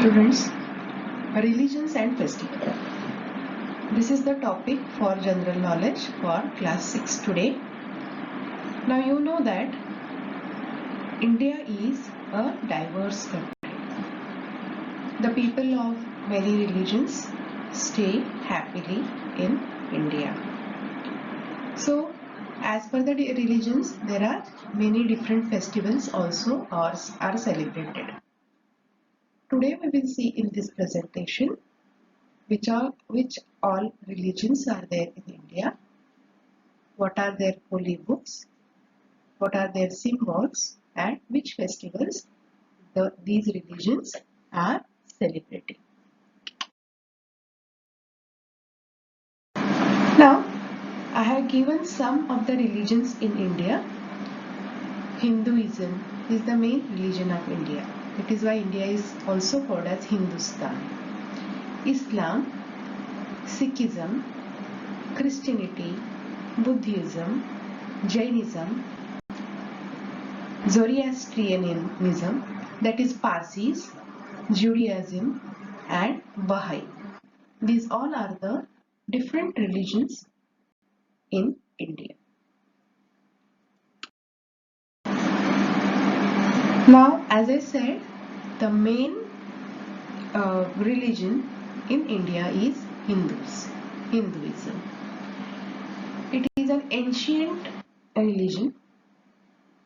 Students, religions and festival. This is the topic for general knowledge for class 6 today. Now you know that India is a diverse country. The people of many religions stay happily in India. So as per the religions, there are many different festivals also are celebrated. Today we will see in this presentation which all religions are there in India, what are their holy books, what are their symbols, and which festivals these religions are celebrating. Now, I have given some of the religions in India. Hinduism is the main religion of India. It is why India is also called as Hindustan. Islam, Sikhism, Christianity, Buddhism, Jainism, Zoroastrianism, that is Parsis, Judaism, and Baha'i. These all are the different religions in India. Now, as I said, the main religion in India is Hinduism. It is an ancient religion.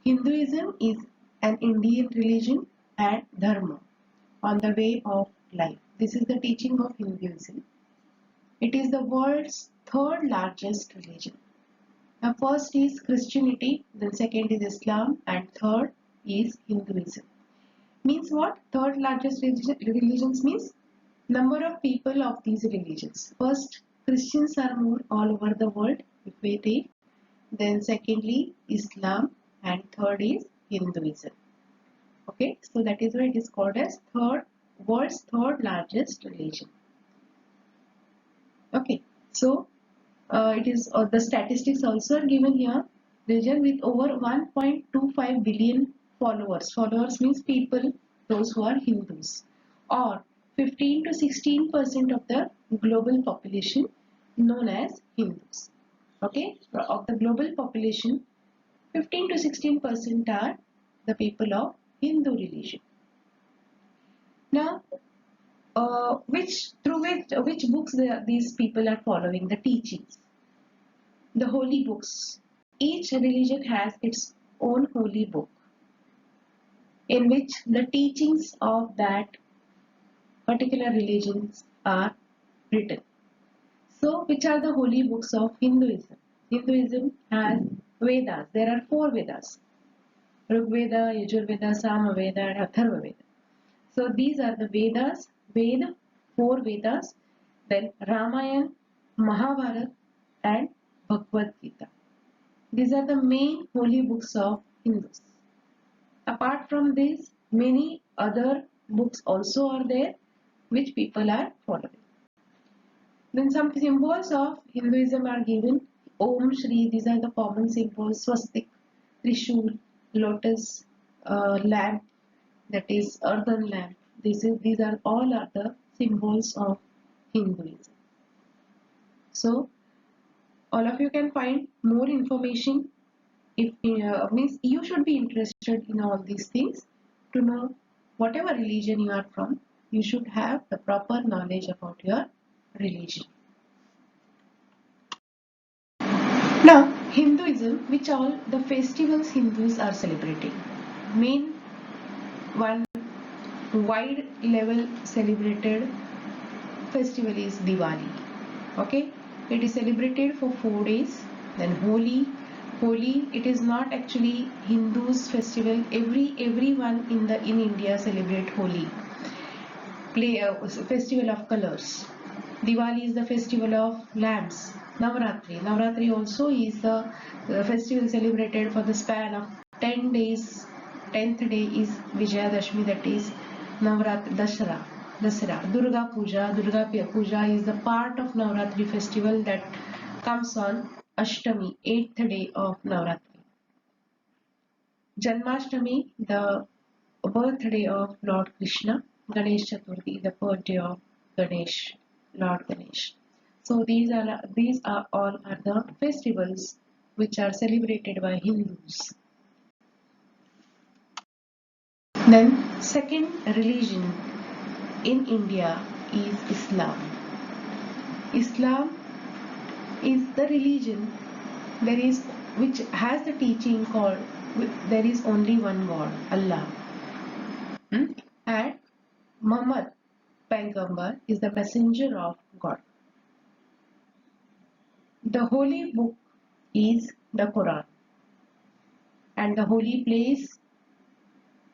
Hinduism is an Indian religion and dharma on the way of life. This is the teaching of Hinduism. It is the world's third largest religion. Now first is Christianity, then second is Islam, and third is Hinduism. Means what? Third largest religions means number of people of these religions. First, Christians are more all over the world if we take. Then secondly, Islam, and third is Hinduism. Okay, so that is why it is called as world's third largest religion. Okay, so it is the statistics also are given here. Religion with over 1.25 billion followers. Followers means people, those who are Hindus, or 15 to 16% of the global population known as Hindus. Okay, of the global population, 15 to 16% are the people of Hindu religion. Now, which books these people are following? The teachings, the holy books. Each religion has its own holy book in which the teachings of that particular religions are written. So, which are the holy books of Hinduism? Hinduism has Vedas. There are 4 Vedas: Rig Veda, Yajur Veda, Sama Veda, and Atharva Veda. So these are the Vedas, 4 Vedas, then Ramayana, Mahabharata, and Bhagavad Gita. These are the main holy books of Hindus. Apart from this, many other books also are there which people are following. Then some symbols of Hinduism are given. Om Shri, these are the common symbols. Swastik, Trishul, lotus, lamp, that is earthen lamp. These are all are the symbols of Hinduism. So all of you can find more information. If means you should be interested in all these things to know whatever religion you are from. You should have the proper knowledge about your religion. Now, Hinduism, which all the festivals Hindus are celebrating. Main one wide level celebrated festival is Diwali. Okay, it is celebrated for 4 days. Then Holi, it is not actually Hindus festival. Everyone in India celebrate Holi. Festival of colors. Diwali is the festival of lamps. Navratri also is the festival celebrated for the span of 10 days. 10th day is Vijayadashmi, that is Navratri, Dasara. Durga Puja is the part of Navratri festival that comes on Ashtami, 8th day of Navratri. Janmashtami, the birthday of Lord Krishna. Ganesh Chaturthi, the birthday of Ganesh, Lord Ganesh. So these are all are the festivals which are celebrated by Hindus. Then second religion in India is Islam. Islam is the religion there is which has the teaching called there is only one God, Allah. And Muhammad Paigambar is the messenger of God. The holy book is the Quran, and the holy place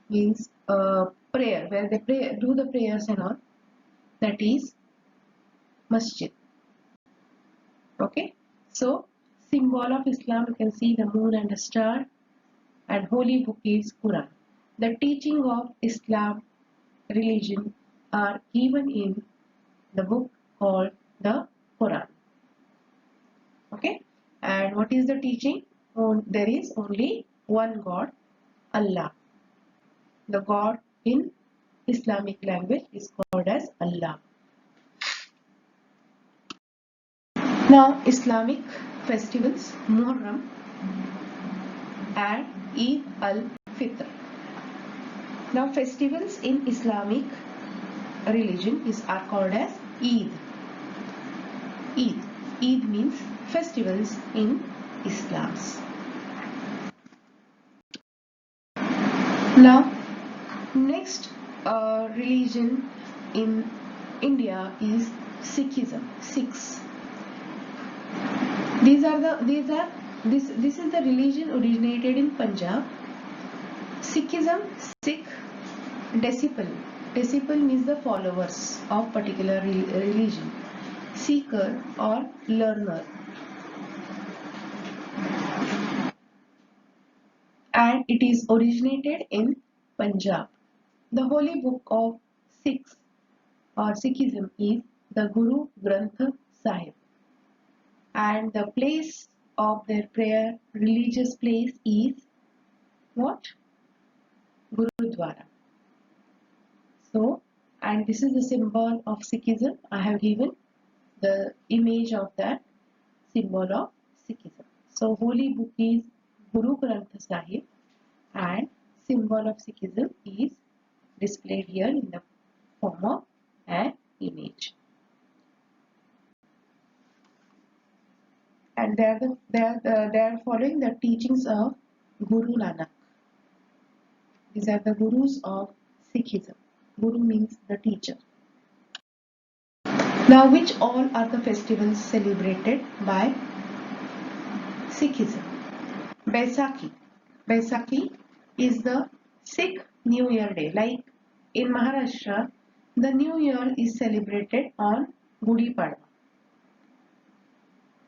means prayer where they pray, do the prayers and all. That is masjid. Okay, so symbol of Islam you can see the moon and the star, and holy book is Quran. The teaching of Islam religion are given in the book called the Quran. Okay, and what is the teaching? Oh, there is only one God, Allah. The God in Islamic language is called as Allah. Now, Islamic festivals, Muharram and Eid al-Fitr. Now, festivals in Islamic religion are called as Eid. Eid. Eid means festivals in Islam. Now, next religion in India is Sikhism. Sikhs. This is the religion originated in Punjab. Sikhism, Sikh, disciple. Disciple means the followers of particular religion. Seeker or learner. And it is originated in Punjab. The holy book of Sikhs or Sikhism is the Guru Granth Sahib. And the place of their prayer, religious place is what? Gurudwara. So, and this is the symbol of Sikhism. I have given the image of that symbol of Sikhism. So, holy book is Guru Granth Sahib, and symbol of Sikhism is displayed here in the form of an image. And they are following the teachings of Guru Nanak. These are the gurus of Sikhism. Guru means the teacher. Now, which all are the festivals celebrated by Sikhism? Baisakhi. Baisakhi is the Sikh New Year day. Like in Maharashtra, the New Year is celebrated on Gudi Padwa.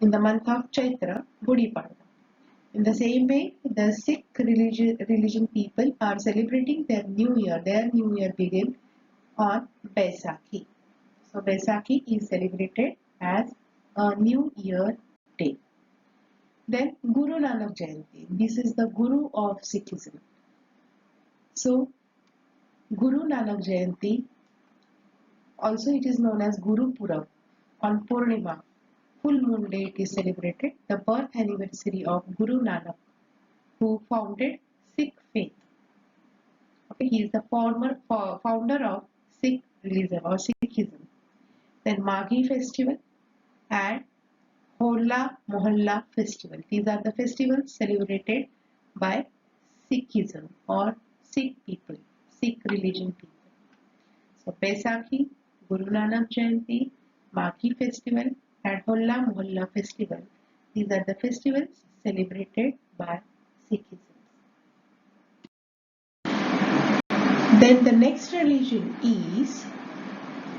In the month of Chaitra, Gudi Padwa. In the same way, the Sikh religion people are celebrating their New Year. Their New Year begins on Baisakhi. So Baisakhi is celebrated as a New Year day. Then Guru Nanak Jayanti. This is the Guru of Sikhism. So Guru Nanak Jayanti, also it is known as Guru Purab, on Purnima, full moon day it is celebrated, the birth anniversary of Guru Nanak, who founded Sikh faith. Okay, he is the founder of Sikh religion or Sikhism. Then Maghi festival and Hola Mohalla festival. These are the festivals celebrated by Sikhism or Sikh people, Sikh religion people. So Baisakhi, Guru Nanak Jayanti, Maghi festival and Holla Mohalla festival. These are the festivals celebrated by Sikhism. Then the next religion is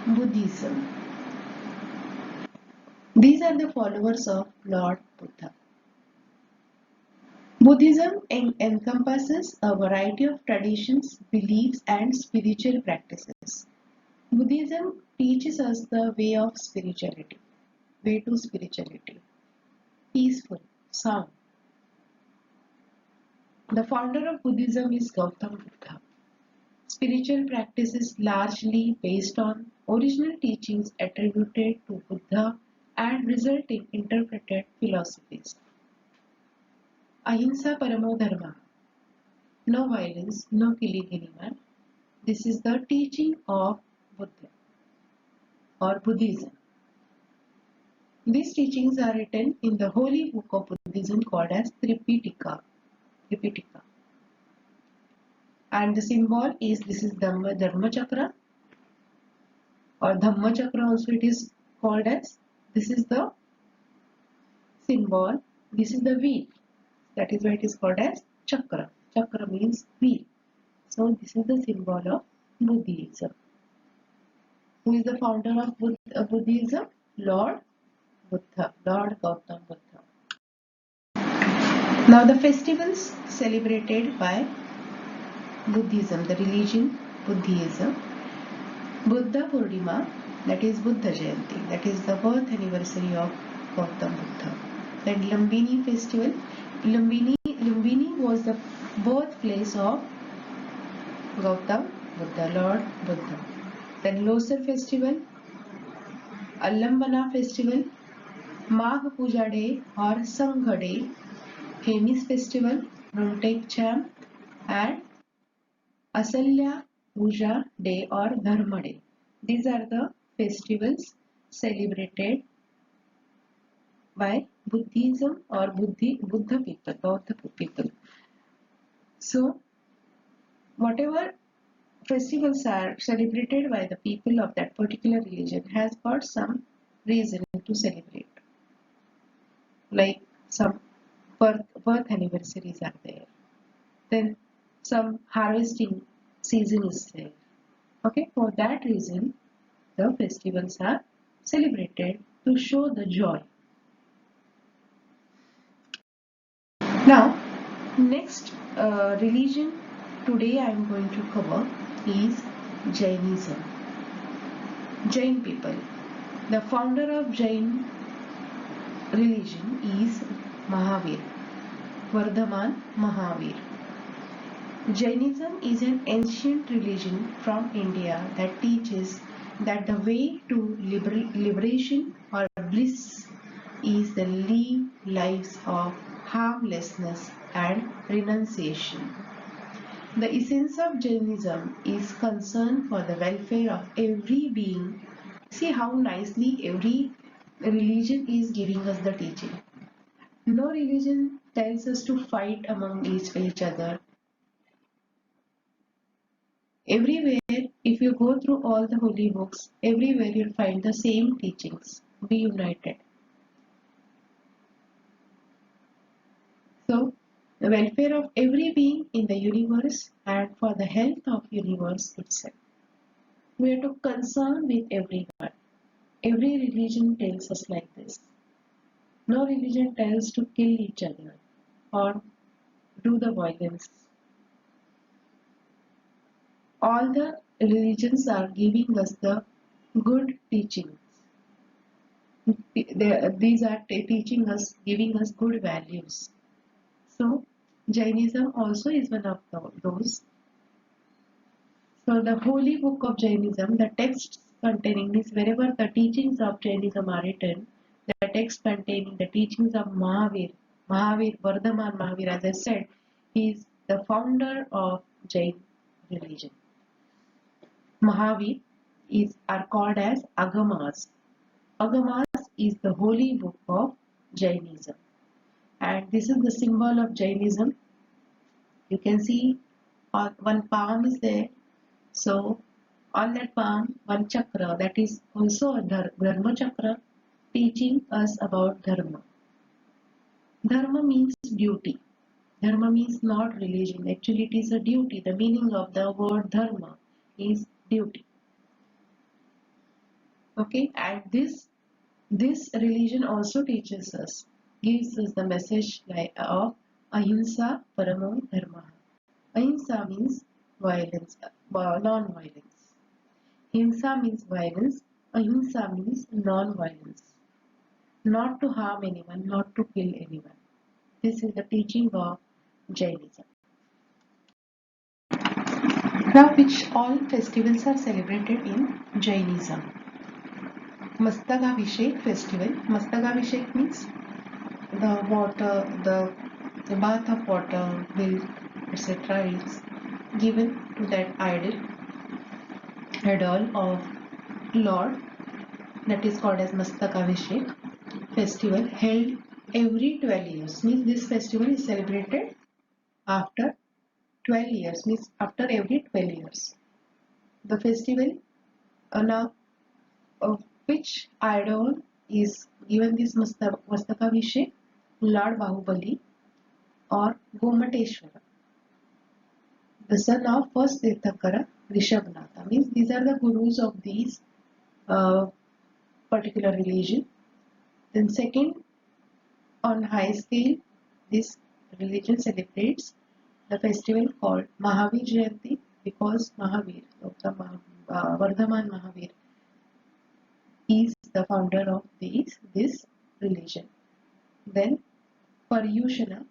Buddhism. These are the followers of Lord Buddha. Buddhism encompasses a variety of traditions, beliefs, and spiritual practices. Buddhism teaches us the way of spirituality, way to spirituality, peaceful, sound. The founder of Buddhism is Gautam Buddha. Spiritual practice is largely based on original teachings attributed to Buddha and resulting interpreted philosophies. Ahimsa Paramo Dharma. No violence, no killing anyone. This is the teaching of Buddha or Buddhism. These teachings are written in the holy book of Buddhism called as Tripitaka. And the symbol is, this is Dharma Chakra, or Dhamma Chakra also it is called as. This is the symbol, this is the wheel. That is why it is called as Chakra. Chakra means wheel. So this is the symbol of Buddhism. Who is the founder of Buddhism? Lord Buddha, Lord Gautama Buddha. Now the festivals celebrated by Buddhism, the religion Buddhism. Buddha Purnima, that is Buddha Jayanti, that is the birth anniversary of Gautama Buddha. Then Lumbini festival. Lumbini was the birthplace of Gautama Buddha, Lord Buddha. Then Losar festival, Alambana festival, Magh Puja Day or Sangha Day, Hemis festival, Rumtek Cham, and Asalya Puja Day or Dharma Day. These are the festivals celebrated by Buddhism or Buddha people, Bauddha people. So, whatever festivals are celebrated by the people of that particular religion has got some reason to celebrate. Like some birth anniversaries are there. Then some harvesting season is there. Okay, for that reason, the festivals are celebrated to show the joy. Now, next religion today I am going to cover is Jainism. Jain people. The founder of Jain religion is Mahavir, Vardhaman Mahavir. Jainism is an ancient religion from India that teaches that the way to liberation or bliss is to live lives of harmlessness and renunciation. The essence of Jainism is concern for the welfare of every being. See how nicely every religion is giving us the teaching. No religion tells us to fight among each other. Everywhere, if you go through all the holy books, everywhere you'll find the same teachings. Be united. So, the welfare of every being in the universe and for the health of universe itself. We are to concern with everyone. Every religion tells us like this. No religion tells to kill each other or do the violence. All the religions are giving us the good teachings. These are teaching us, giving us good values. So, Jainism also is one of those. So, the holy book of Jainism, the texts containing this, wherever the teachings of Jainism are written, the text containing the teachings of Vardhaman Mahavir, as I said, he is the founder of Jain religion. Mahavir are called as Agamas. Agamas is the holy book of Jainism. And this is the symbol of Jainism. You can see one palm is there. So on that palm, one chakra, that is also a Dharma chakra, teaching us about Dharma. Dharma means duty. Dharma means not religion. Actually, it is a duty. The meaning of the word Dharma is duty. Okay, and this religion also teaches us, gives us the message of Ahimsa Paramo Dharma. Ahimsa means violence, non-violence. Himsa means violence. Ahimsa means non-violence. Not to harm anyone, not to kill anyone. This is the teaching of Jainism. Now, which all festivals are celebrated in Jainism? Mastagabhishek festival. Mastagabhishek means the water, the bath of water, milk, etc. is given to that idol of Lord, that is called as Mastagabhishek festival, held every 12 years. Means this festival is celebrated after 12 years, means after every 12 years. The festival now of which idol is given this Mastagabhishek? Lord Bahubali or Gomateshwara, the son of first Tirthakara Rishabhnatha. Means these are the gurus of these particular religion. Then second, on high scale, this religion celebrates the festival called Mahavir Jayanti because Mahavir, Vardhaman Mahavir, is the founder of this religion. Then Paryushana,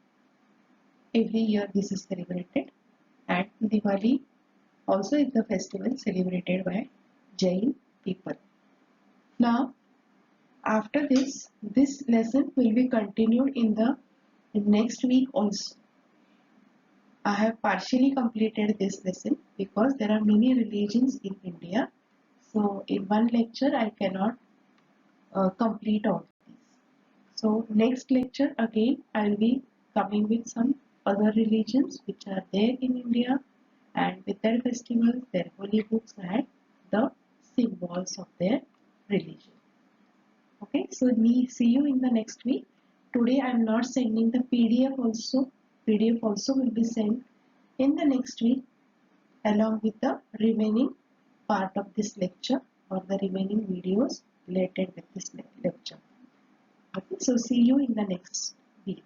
every year this is celebrated, and Diwali also is the festival celebrated by Jain people. Now, after this lesson will be continued in the next week also. I have partially completed this lesson because there are many religions in India. So in one lecture I cannot complete all these. So next lecture again I will be coming with some other religions which are there in India, and with their festivals, their holy books and the symbols of their religion. Okay, so see you in the next week. Today I am not sending the PDF also. PDF also will be sent in the next week along with the remaining part of this lecture or the remaining videos related with this lecture. Okay, so see you in the next week.